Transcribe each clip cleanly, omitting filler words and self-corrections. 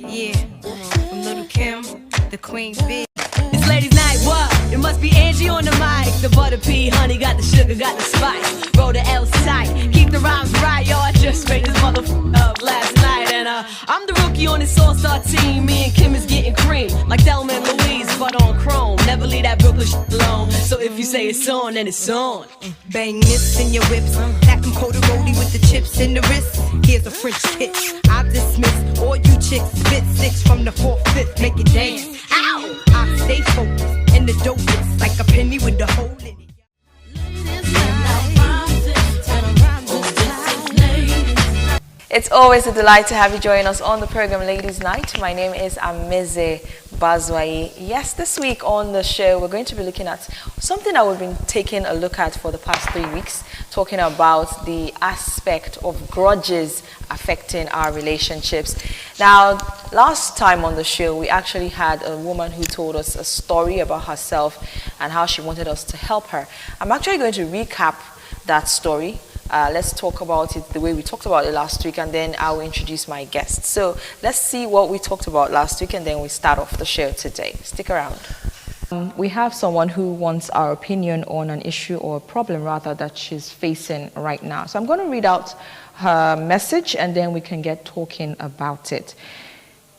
Yeah, from Little Kim, the Queen Bee. It's ladies' night, what? It must be Angie on the mic. The butter pea, honey, got the sugar, got the spice. Roll the L side, keep the rhymes right, yo. I just made this motherfucker up last night. And I'm the rookie on this all-star team. Me and Kim is getting cream, like Thelma and Louise, but on chrome. Never leave that Brooklyn shit alone. So if you say it's on, then it's on. Bang this in your whips, stack them Coda-Rody with the chips in the wrist. Here's a French kiss. I dismiss all you chicks. Spit 6 from the 4th, 5th, make it dance. Ow! I stay focused in the dope, it's like a penny with the hole in it. It's always a delight to have you join us on the program Ladies Night. My name is Amize Bazwai. Yes, this week on the show we're going to be looking at something that we've been taking a look at for the past 3 weeks, talking about the aspect of grudges affecting our relationships. Now, last time on the show we actually had a woman who told us a story about herself and how she wanted us to help her. I'm actually going to recap that story. Let's talk about it the way we talked about it last week, and then I'll introduce my guest. So let's see what we talked about last week, and then we start off the show today. Stick around. We have someone who wants our opinion on an issue or a problem, rather, that she's facing right now. So I'm going to read out her message, and then we can get talking about it.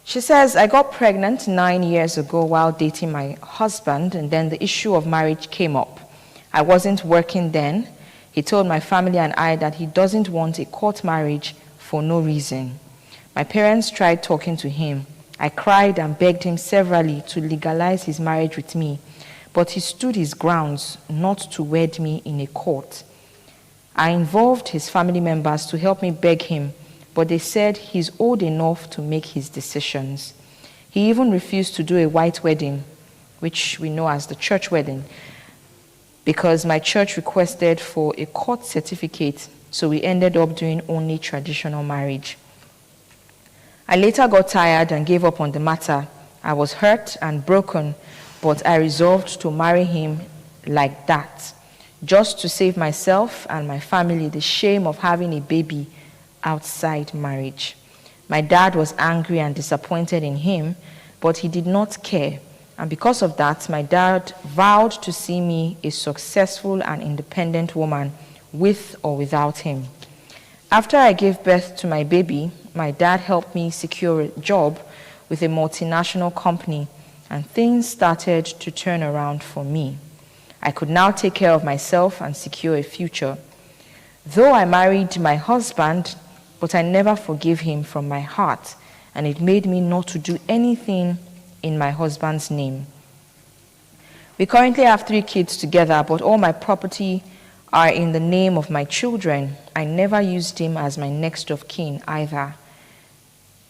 She says, I got pregnant 9 years ago while dating my husband, and then the issue of marriage came up. I wasn't working then. He told my family and I that he doesn't want a court marriage for no reason. My parents tried talking to him. I cried and begged him severally to legalize his marriage with me, but he stood his grounds not to wed me in a court. I involved his family members to help me beg him, but they said he's old enough to make his decisions. He even refused to do a white wedding, which we know as the church wedding, because my church requested for a court certificate, so we ended up doing only traditional marriage. I later got tired and gave up on the matter. I was hurt and broken, but I resolved to marry him like that, just to save myself and my family the shame of having a baby outside marriage. My dad was angry and disappointed in him, but he did not care. And because of that, my dad vowed to see me a successful and independent woman with or without him. After I gave birth to my baby, my dad helped me secure a job with a multinational company, and things started to turn around for me. I could now take care of myself and secure a future. Though I married my husband, but I never forgave him from my heart, and it made me not to do anything in my husband's name. We currently have 3 kids together, but all my property are in the name of my children. I never used him as my next of kin either.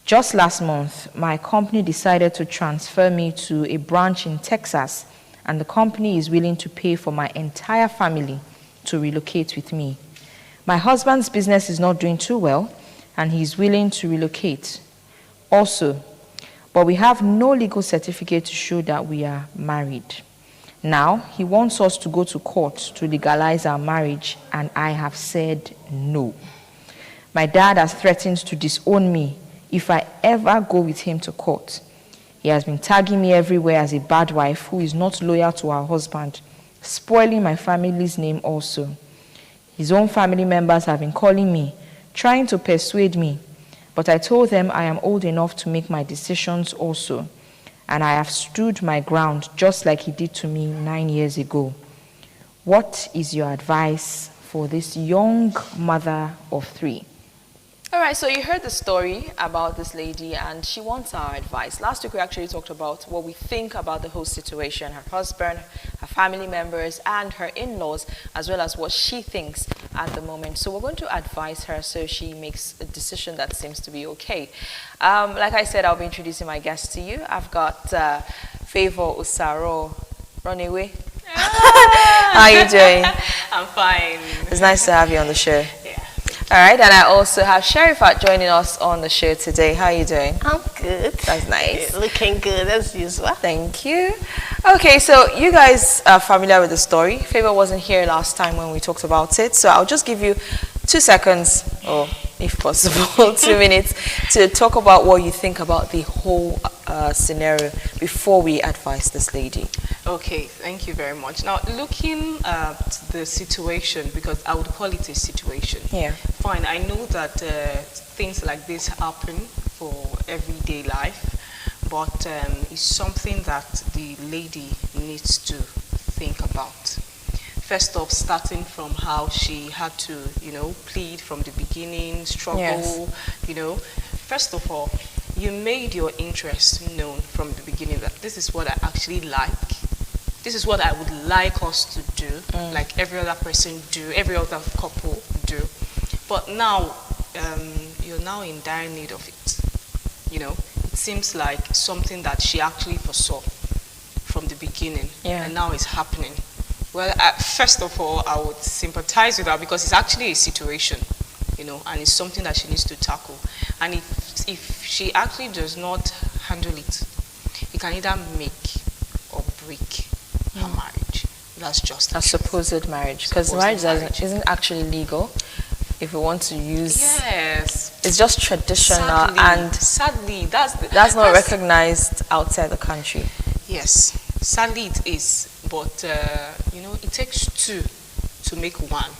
Just last month, my company decided to transfer me to a branch in Texas, and the company is willing to pay for my entire family to relocate with me. My husband's business is not doing too well, and he's willing to relocate also. But we have no legal certificate to show that we are married. Now, he wants us to go to court to legalize our marriage, and I have said no. My dad has threatened to disown me if I ever go with him to court. He has been tagging me everywhere as a bad wife who is not loyal to her husband, spoiling my family's name also. His own family members have been calling me, trying to persuade me, but I told them I am old enough to make my decisions also, and I have stood my ground just like he did to me 9 years ago. What is your advice for this young mother of 3? All right, so you heard the story about this lady, and she wants our advice. Last week we actually talked about what we think about the whole situation, her husband, her family members, and her in-laws, as well as what she thinks at the moment. So we're going to advise her so she makes a decision that seems to be okay. Like I said, I'll be introducing my guest to you. I've got Favor Osaro. Run away. How are you doing? I'm fine. It's nice to have you on the show. Yeah. All right, and I also have Sheriffat joining us on the show today. How are you doing? I'm good. That's nice. Looking good as usual. Thank you. Okay, so you guys are familiar with the story. Favor wasn't here last time when we talked about it, so I'll just give you 2 seconds or if possible, 2 minutes to talk about what you think about the whole scenario before we advise this lady. Okay, thank you very much. Now, looking at the situation, because I would call it a situation. Yeah. Fine, I know that things like this happen for everyday life, but it's something that the lady needs to think about. First off, starting from how she had to, plead from the beginning, struggle, Yes. First of all, you made your interest known from the beginning that this is what I actually like. This is what I would like us to do, like every other person do, every other couple do. But now, you're now in dire need of it. It seems like something that she actually foresaw from the beginning, and now it's happening. Well, first of all, I would sympathize with her because it's actually a situation, and it's something that she needs to tackle. And if she actually does not handle it, it can either make or break her marriage. That's just A supposed marriage, because marriage isn't actually legal. If we want to use, it's just traditional, sadly, that's not recognized outside the country. Yes, sadly it is, but it takes two to make one.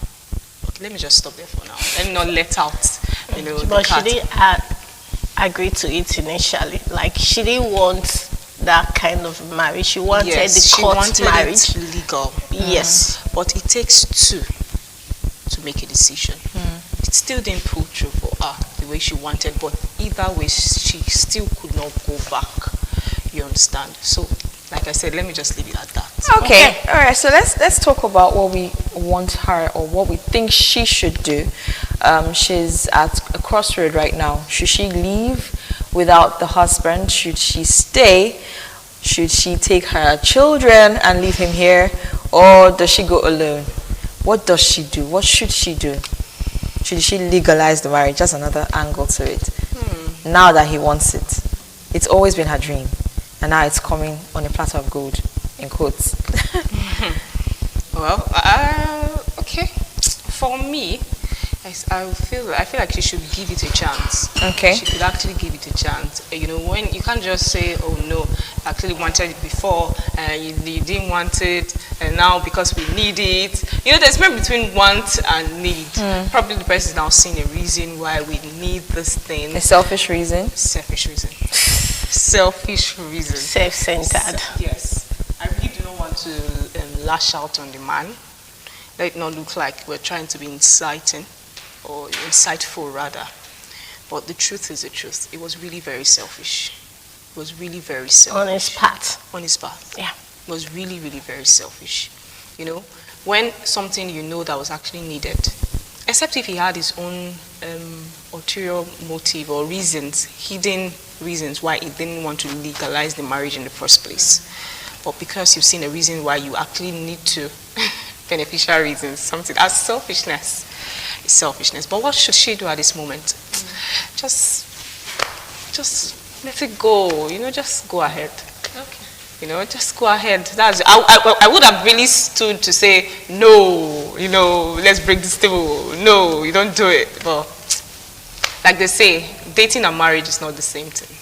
Okay, let me just stop there for now. Let me not let out, But she didn't agree to it initially. Like, she didn't want that kind of marriage. She wanted the court marriage. It legal. Yes. But it takes two to make a decision. It still didn't pull through for her the way she wanted, but either way, she still could not go back. You understand? So, like I said, let me just leave it at that. Okay. All right. So let's talk about what we want her, or what we think she should do. She's at a crossroad right now. Should she leave without the husband? Should she stay? Should she take her children and leave him here, or does she go alone? What does she do? What should she do? Should she legalize the marriage? That's another angle to it. Now that he wants it. It's always been her dream. And now it's coming on a platter of gold, in quotes. Well, okay. For me, I feel like she should give it a chance. Okay. She could actually give it a chance. When you can't just say, "Oh no, I actually wanted it before, you didn't want it, and now because we need it." There's a difference between want and need. Probably the person is now seeing a reason why we need this thing. A selfish reason. Selfish reason. Selfish reason. Self-centered. Yes. I really do not want to lash out on the man. Let it not look like we're trying to be inciting, or insightful rather. But the truth is the truth. It was really very selfish. It was really very selfish. On his part. On his part. Yeah. It was really, really very selfish. When something that was actually needed, except if he had his own ulterior motive or reasons, hidden reasons why he didn't want to legalize the marriage in the first place. But because you've seen a reason why you actually need to, beneficial reasons, something, as selfishness. It's selfishness. But what should she do at this moment? Just let it go. Just go ahead. Okay. Just go ahead. I would have really stood to say, no, let's break this table. No, you don't do it. But like they say, dating and marriage is not the same thing.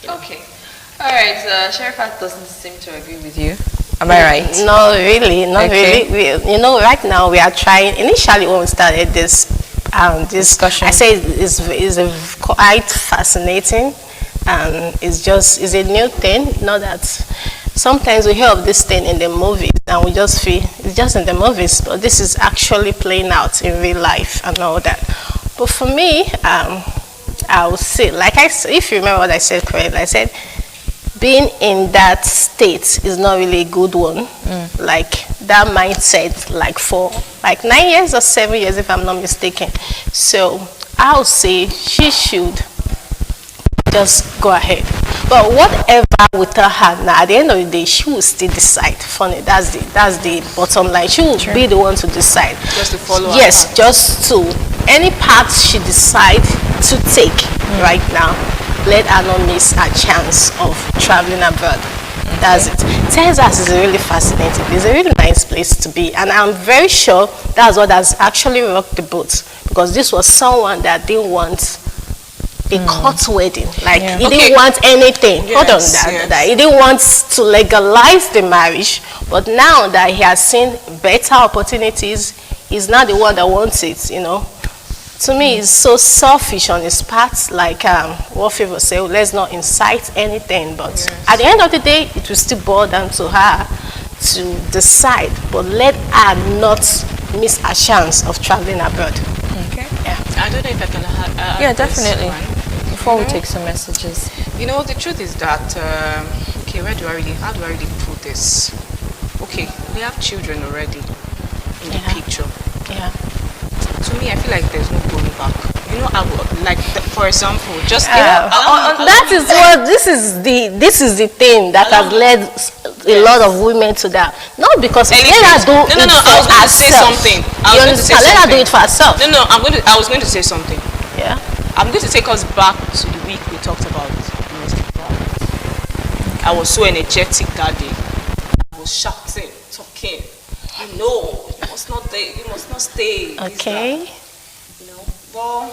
Okay. All right. Sheriffat doesn't seem to agree with you. Am I right? No, really, not really. Right now we are trying. Initially, when we started this discussion, I say it's quite fascinating, and it's a new thing. Not that sometimes we hear of this thing in the movies, and we just feel it's just in the movies, but this is actually playing out in real life and all that. But for me, I would say, if you remember what I said correctly, I said, being in that state is not really a good one. Like that mindset, for 9 years or 7 years, if I'm not mistaken. So I'll say she should just go ahead. But whatever we tell her now, at the end of the day, she will still decide. Funny, that's the bottom line. She will be the one to decide. Just to follow. Yes, just to any path she decide to take right now. Let her not miss a chance of traveling abroad. That's it. Texas is really fascinating. It's a really nice place to be, and I'm very sure that's what has actually rocked the boat, because this was someone that didn't want a court wedding. Like, he didn't want anything. Yes, Hold on, that he didn't want to legalize the marriage, but now that he has seen better opportunities, he's not the one that wants it, you know. To me, it's so selfish on his part. Like what people say, let's not incite anything, but at the end of the day, it will still boil down to her to decide, but let her not miss a chance of traveling abroad. Okay. Yeah. I don't know if I can add Yeah, this definitely. one. Before we take some messages. You know, the truth is that, okay, how do I really put this? Okay, we have children already in the picture. Yeah. To me, I feel like there's no going back. You know, for example, just that is what this is the thing that has led a lot of women to that. Not because let her do it for herself. You understand? Let her do it for herself. No, I was going to say something. Yeah. I'm going to take us back to the week we talked about domestic violence. I was so energetic that day. I was shouting, talking. You know, you must not stay. Okay. You know, but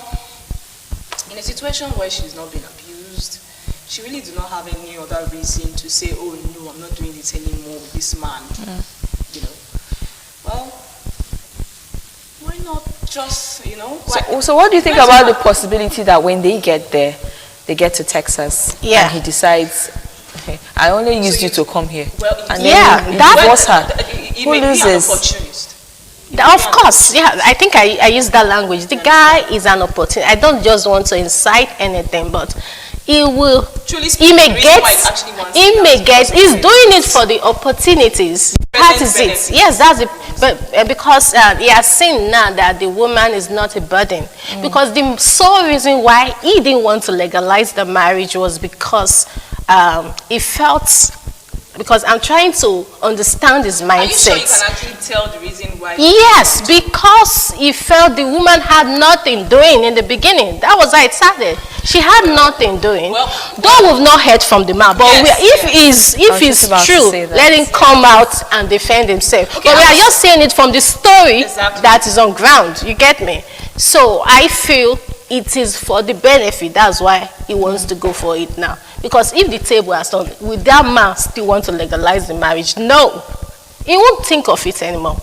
in a situation where she's not been abused, she really do not have any other reason to say, oh no, I'm not doing this anymore with this man. You know, well, why not just, you know? So what do you think about the possibility that when they get there, they get to Texas, and he decides, okay, I only used you to come here, and then he divorce her? Who loses? Of course, yeah. I think I use that language. The guy is an opportunity. I don't just want to incite anything, but he will. He may get. He's doing it for the opportunities. That is it. Yes, that's it. But because he has seen now that the woman is not a burden. Because the sole reason why he didn't want to legalize the marriage was because he felt. Because I'm trying to understand his mindset. Are you sure you can actually tell the reason why? Yes, because he felt the woman had nothing doing in the beginning. That was how it started. She had nothing doing. Though we've not heard from the man, but if it's true, let him come out and defend himself. Okay, but we are just saying it from the story that is on ground. You get me? So I feel it is for the benefit. That's why he wants to go for it now. Because if the table has done, will that man still want to legalize the marriage? No. He won't think of it anymore.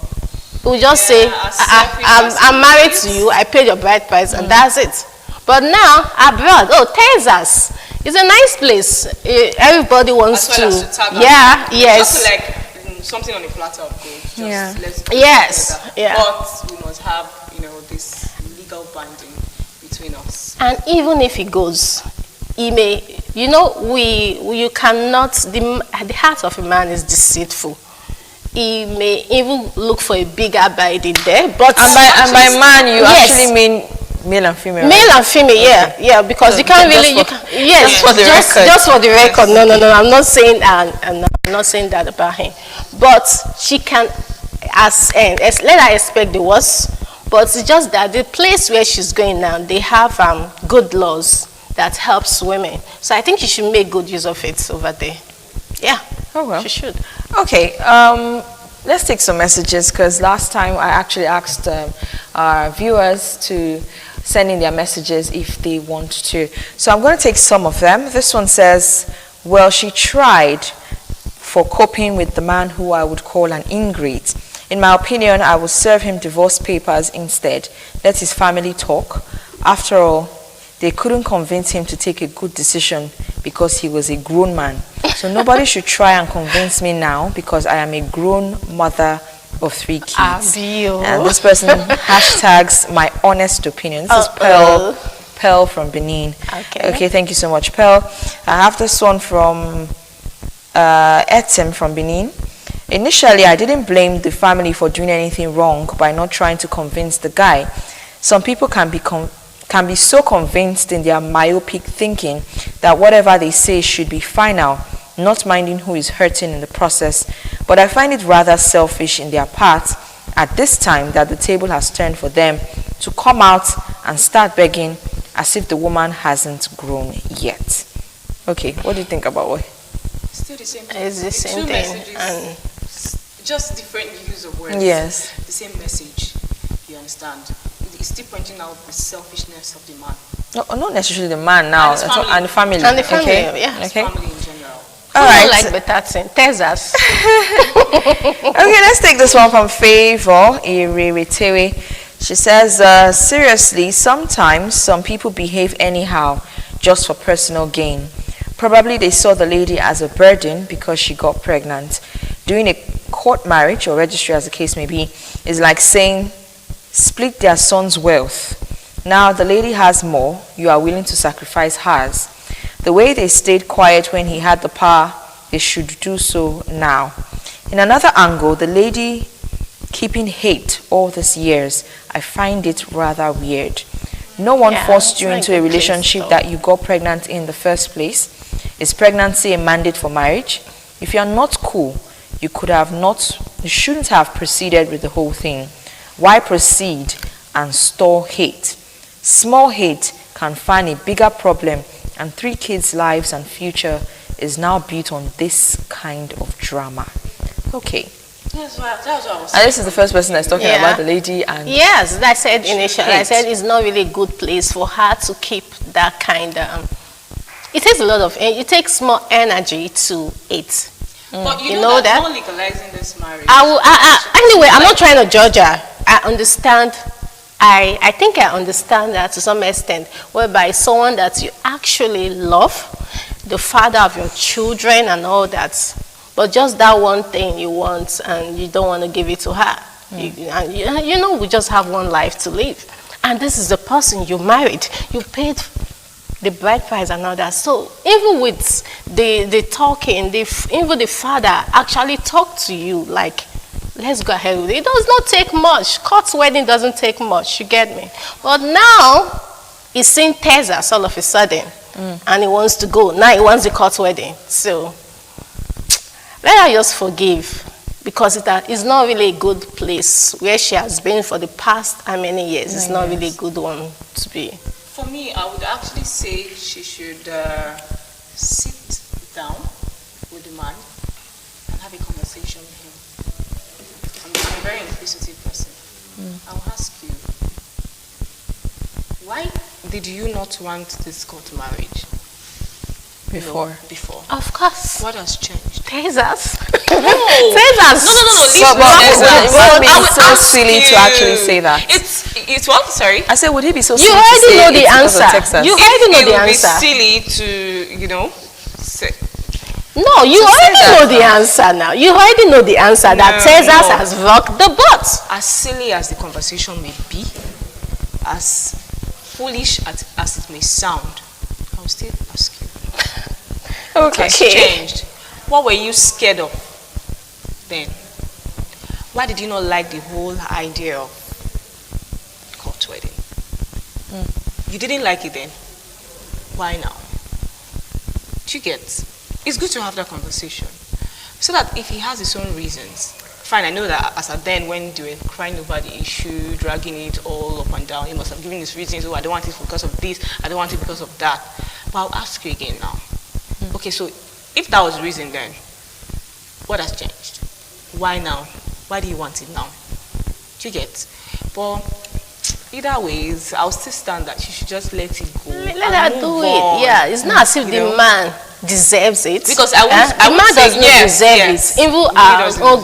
He will just say, I'm married to you, I paid your bride price, and that's it. But now, abroad, Texas is a nice place. Everybody wants to. Yes. Just like something on a platter of gold. Just yes. Yeah. But we must have, you know, this legal binding between us. And even if he goes, he may, you know, you cannot, the heart of a man is deceitful. He may even look for a bigger bride in there, but and by man you actually mean male and female. Male and female, yeah, because you can't really, just for the record. No, I'm not saying that about him, but she can, let her expect the worst. But it's just that the place where she's going now, they have good laws that helps women. So I think you should make good use of it over there. Yeah. Oh well. She should. Okay. Let's take some messages, because last time I actually asked our viewers to send in their messages if they want to. So I'm going to take some of them. This one says, well, she tried for coping with the man who I would call an ingrate. In my opinion, I would serve him divorce papers instead. Let his family talk. After all, they couldn't convince him to take a good decision because he was a grown man. So nobody should try and convince me now, because I am a grown mother of 3 kids. And this person hashtags my honest opinion. This is Pearl from Benin. Okay, thank you so much, Pearl. I have this one from Etim from Benin. Initially, I didn't blame the family for doing anything wrong by not trying to convince the guy. Some people can be so convinced in their myopic thinking that whatever they say should be final, not minding who is hurting in the process. But I find it rather selfish in their part at this time that the table has turned for them to come out and start begging as if the woman hasn't grown yet. Okay, what do you think about what? still the same thing. It's the same two thing. messages, And just different use of words. Yes. The same message. You understand? It's still pointing out the selfishness of the man. No, not necessarily the man now, And his family. and the family. And the family, okay? yeah. His Okay. family in general. All I right. don't like better thing. Texas. Okay, let's take this one from Favor Ireritewe. She says, seriously, sometimes some people behave anyhow just for personal gain. Probably they saw the lady as a burden because she got pregnant. Doing a court marriage or registry, as the case may be, is like saying, split their son's wealth. Now the lady has more, you are willing to sacrifice hers. The way they stayed quiet when he had the power, they should do so now. In another angle, the lady keeping hate all these years, I find it rather weird. No one forced you into a relationship that you got pregnant in the first place. Is pregnancy a mandate for marriage? If you are not cool, you shouldn't have proceeded with the whole thing. Why proceed and store hate? Small hate can find a bigger problem, and 3 kids' lives and future is now built on this kind of drama. Okay. That's what I was And this is the first person that's talking about the lady and Yes, I said initially. I hate. said it's not really a good place for her to keep that kind of. It takes a lot of. It takes more energy to eat. But you You know know that that? not legalizing this marriage. Anyway, I'm not trying to judge her. I understand. I think I understand that to some extent, whereby someone that you actually love, the father of your children and all that, but just that one thing you want and you don't want to give it to her. You know, we just have one life to live. And this is the person you married. You paid the bride price and all that. So even with the talking, even the father actually talked to you like, let's go ahead with it. It does not take much. Court wedding doesn't take much, you get me? But now, he's seeing Texas all of a sudden, and he wants to go. Now he wants the court wedding. So, let her just forgive, because it's not really a good place where she has been for the past how many years. It's not really a good one to be. For me, I would actually say she should sit down with the man and have a conversation with him. I'm a very inquisitive person. I'll ask you, why did you not want this court marriage before. before? Of course. What has changed? Texas. No. Texas. No. It would be so silly to actually say that. It's what? Sorry. I said, would he be so You silly to already say know the it's because of answer. Texas? You already know It the would be answer. silly to, say. No, you already know the answer now. You already know the answer that No, Texas no. has rocked the boat. As silly as the conversation may be, as foolish as it may sound, I will still ask you. What has changed? What were you scared of then? Why did you not like the whole idea of court wedding? You didn't like it then. Why now? Do you get? It's good to have that conversation. So that if he has his own reasons, fine, I know that as at then when they were crying over the issue, dragging it all up and down, he must have given his reasons, I don't want it because of this, I don't want it because of that. But I'll ask you again now. Okay, so if that was the reason then, what has changed? Why now? Why do you want it now? Do you get? But either ways, I'll still stand that you should just let it go. Let her do it. Yeah, it's not as if the man deserves it. Because the man does not deserve it. Even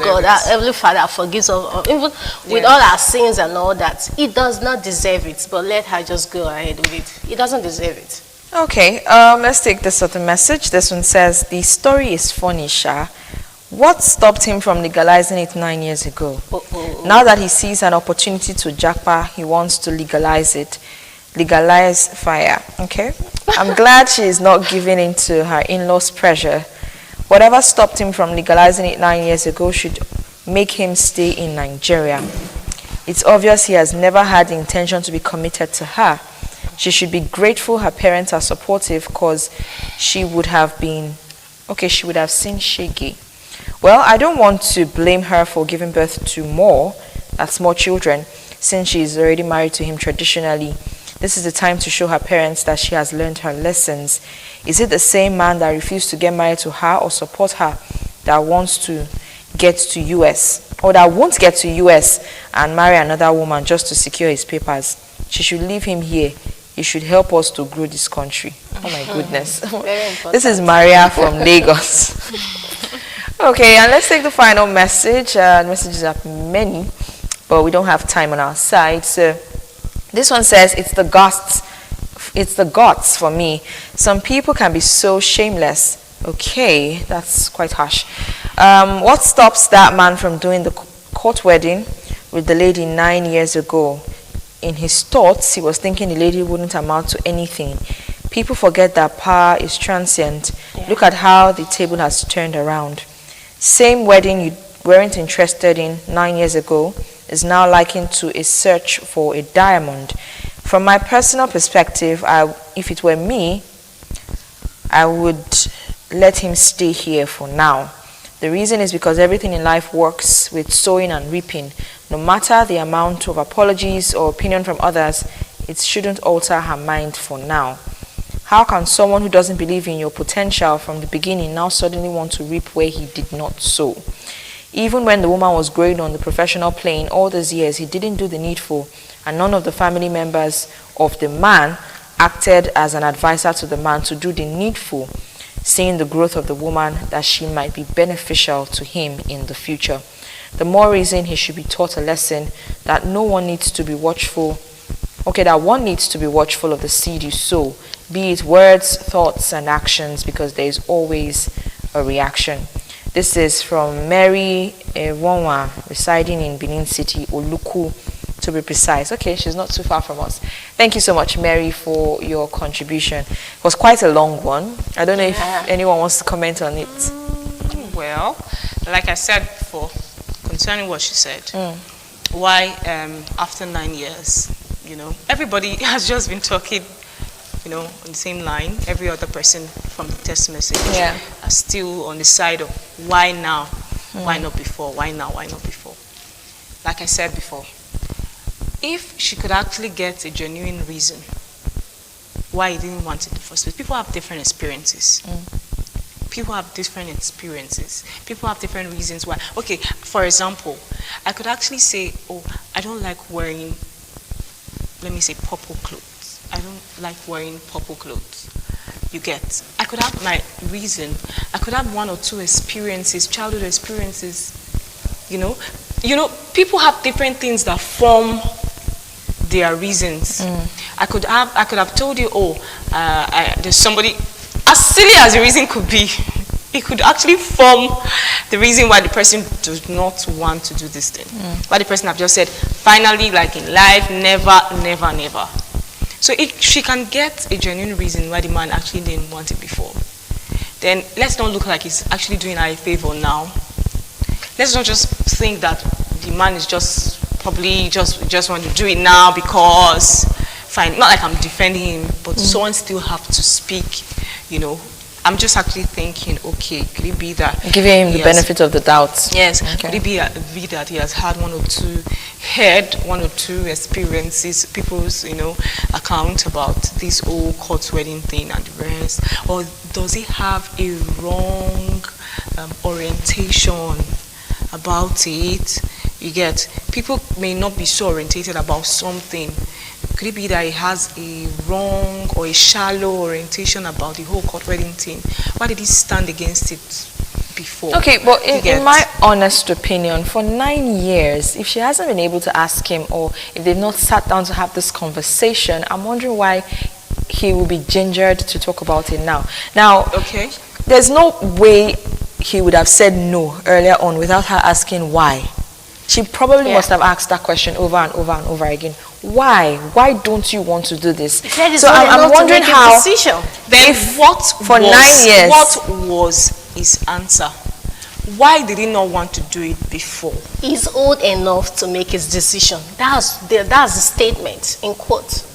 God, our Heavenly Father forgives us. Even with all our sins and all that, he does not deserve it. But let her just go ahead with it. He doesn't deserve it. Okay, let's take this other message. This one says, the story is funny, Sha. What stopped him from legalizing it 9 years ago? Now that he sees an opportunity to jackpot, he wants to legalize it. Legalize fire, okay? I'm glad she is not giving in to her in-laws' pressure. Whatever stopped him from legalizing it 9 years ago should make him stay in Nigeria. It's obvious he has never had the intention to be committed to her. She should be grateful her parents are supportive, because she would have seen Shege. Well, I don't want to blame her for giving birth to more children, since she is already married to him traditionally. This is the time to show her parents that she has learned her lessons. Is it the same man that refused to get married to her or support her that wants to get to US, or that won't get to US and marry another woman just to secure his papers? She should leave him here. He should help us to grow this country. Oh my goodness. This is Maria from Lagos. Okay, and let's take the final message. Messages are many, but we don't have time on our side. So this one says, it's the gods for me. Some people can be so shameless. Okay, that's quite harsh. What stops that man from doing the court wedding with the lady 9 years ago? In his thoughts, he was thinking the lady wouldn't amount to anything. People forget that power is transient. Yeah. Look at how the table has turned around. Same wedding you weren't interested in 9 years ago is now likened to a search for a diamond. From my personal perspective, if it were me, I would let him stay here for now. The reason is because everything in life works with sowing and reaping. No matter the amount of apologies or opinion from others, it shouldn't alter her mind for now. How can someone who doesn't believe in your potential from the beginning now suddenly want to reap where he did not sow? Even when the woman was growing on the professional plane all those years, he didn't do the needful, and none of the family members of the man acted as an advisor to the man to do the needful, seeing the growth of the woman, that she might be beneficial to him in the future. The more reason he should be taught a lesson that no one needs to be watchful. That one needs to be watchful of the seed you sow, be it words, thoughts, and actions, because there is always a reaction. This is from Mary Wonwa, residing in Benin City, Oluku, to be precise. Okay, she's not too far from us. Thank you so much, Mary, for your contribution. It was quite a long one. I don't know if anyone wants to comment on it. Well, like I said before, concerning what she said, why after 9 years, everybody has just been talking, on the same line. Every other person from the text message are still on the side of why now, why not before, why now, why not before. Like I said before, if she could actually get a genuine reason why he didn't want it in the first place. People have different experiences. People have different experiences. People have different reasons why. Okay, for example, I could actually say, oh, I don't like wearing, let me say, purple clothes. I don't like wearing purple clothes. You get. I could have my reason. I could have one or two experiences, childhood experiences. People have different things that form their reasons. I could have told you, there's somebody, as silly as the reason could be, it could actually form the reason why the person does not want to do this thing. Why the person have just said, finally, like in life, never, never, never. So if she can get a genuine reason why the man actually didn't want it before, then let's not look like he's actually doing her a favor now. Let's not just think that the man is just probably just want to do it now because, fine, not like I'm defending him, but someone still have to speak, I'm just actually thinking, okay, could it be that... Giving him the benefit of the doubt. Yes, okay. Could it be that he has had one or two experiences, people's, account about this whole court wedding thing and the rest? Or does he have a wrong orientation about it? You get, people may not be so orientated about something. Could it be that he has a wrong or a shallow orientation about the whole court wedding thing? Why did he stand against it before? Okay, but in my honest opinion, for 9 years, if she hasn't been able to ask him, or if they've not sat down to have this conversation, I'm wondering why he will be gingered to talk about it now. Now, okay, there's no way he would have said no earlier on without her asking why. She probably must have asked that question over and over and over again. Why? Why don't you want to do this? So I'm wondering how. Then for 9 years, what was his answer? Why did he not want to do it before? He's old enough to make his decision. That's the statement in quote.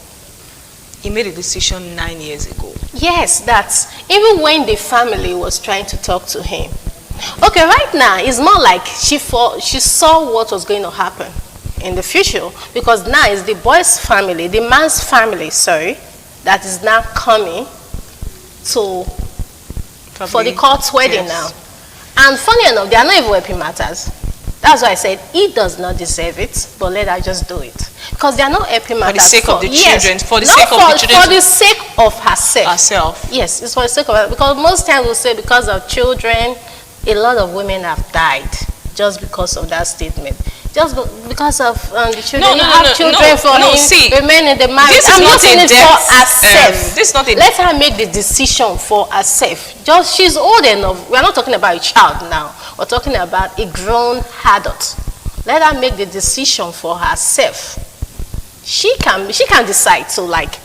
He made a decision 9 years ago. Yes, that's even when the family was trying to talk to him. Okay, right now it's more like she saw what was going to happen in the future, because now it's the boy's family, the man's family, sorry, that is now coming to for the court wedding now. And funny enough, they are not even helping matters. That's why I said he does not deserve it, but let her just do it. Because they are not helping matters. For the sake of the children. For the sake of the children. For the sake of herself. Herself. Yes, it's for the sake of her. Because most times we'll say because of children, a lot of women have died just because of that statement. Just because of the children. Children for him, remain in the marriage. This is not a for herself. This is not a Let her make the decision for herself. Just she's old enough. We are not talking about a child now. We're talking about a grown adult. Let her make the decision for herself. She can decide. So like,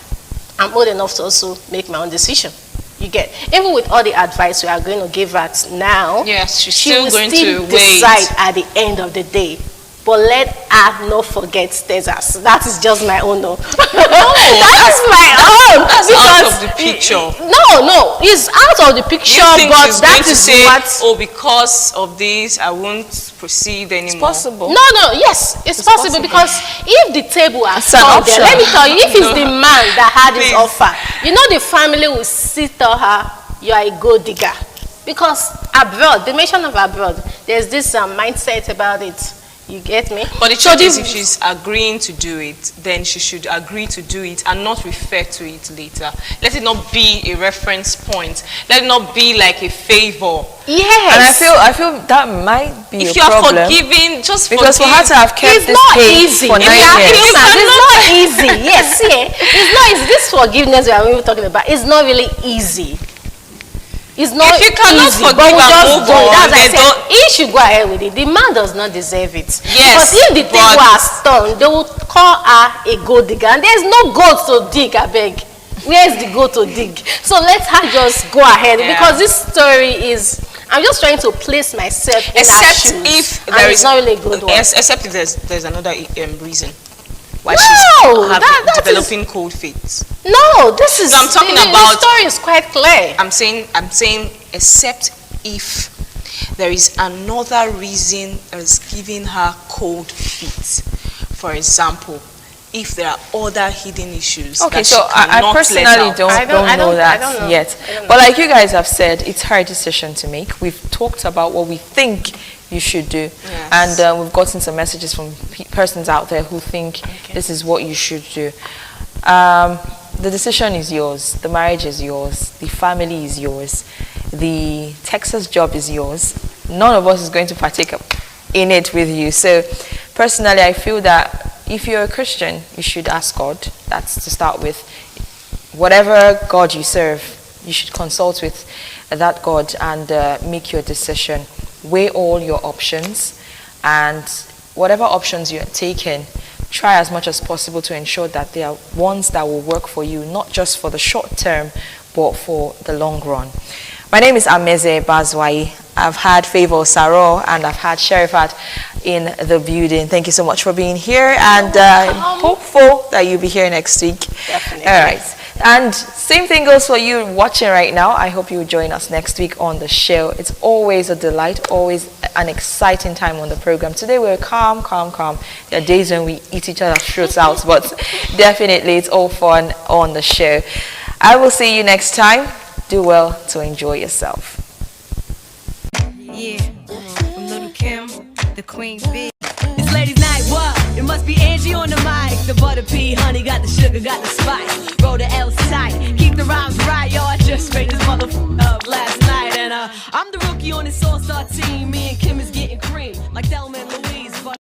I'm old enough to also make my own decision. You get, even with all the advice we are going to give her now, yes, she's she still will going still to decide at the end of the day. But let her not forget Tezas. That is just my own. No, that's my own. That's out of the picture. No, it's out of the picture. But that is say, what. Oh, because of this, I won't proceed anymore. It's possible. No, yes, it's possible because if the table has come there, let me tell you, if it's the man that had his offer, you know the family will still tell her you are a gold digger. Because abroad, the mention of abroad, there's this mindset about it. You get me? But the truth is, if she's agreeing to do it, then she should agree to do it and not refer to it later. Let it not be a reference point. Let it not be like a favor. Yes. And I feel that might be if a you are problem. forgiving, just because for her to have kept this pace for 9 years. It's not easy. Yes, it's not easy. This forgiveness we are really talking about is not really easy. It's not if you cannot easy, forgive but we and just move do it. on, That's why I said he should go ahead with it. The man does not deserve it. Yes, because if the table has turned, they will call her a gold digger. And there's no gold to dig, I beg. Where is the gold to dig? So let her just go ahead. Because this story is, I'm just trying to place myself in her shoes. If there is not really a good one. Except if there's another reason why she's developing cold feet. No, this is. No, I'm talking about. The story is quite clear. I'm saying, except if there is another reason as giving her cold feet. For example, if there are other hidden issues. Okay, that so I personally don't know that yet. But like you guys have said, it's her decision to make. We've talked about what we think you should do. Yes. And we've gotten some messages from persons out there who think this is what you should do. The decision is yours. The marriage is yours. The family is yours. The Texas job is yours. None of us is going to partake in it with you. So personally, I feel that if you're a Christian, you should ask God. That's to start with. Whatever God you serve, you should consult with that God and make your decision. Weigh all your options, and whatever options you're taking, try as much as possible to ensure that they are ones that will work for you, not just for the short term, but for the long run. My name is Ameze Bazwai. I've had Favor Osaro and I've had Sheriffat in the building. Thank you so much for being here, and hopeful that you'll be here next week. Definitely. All right. And same thing goes for you watching right now. I hope you will join us next week on the show. It's always a delight, always an exciting time on the program. Today we're calm. There are days when we eat each other's throats out, but definitely it's all fun on the show. I will see you next time. Do well to enjoy yourself. Yeah, from Little Kim, the Queen Bee. It's ladies' night, what? It must be Angie on the mic. The butter pea, honey, got the sugar, got the spice. Roll the L side, keep the rhymes right, y'all. Just straight as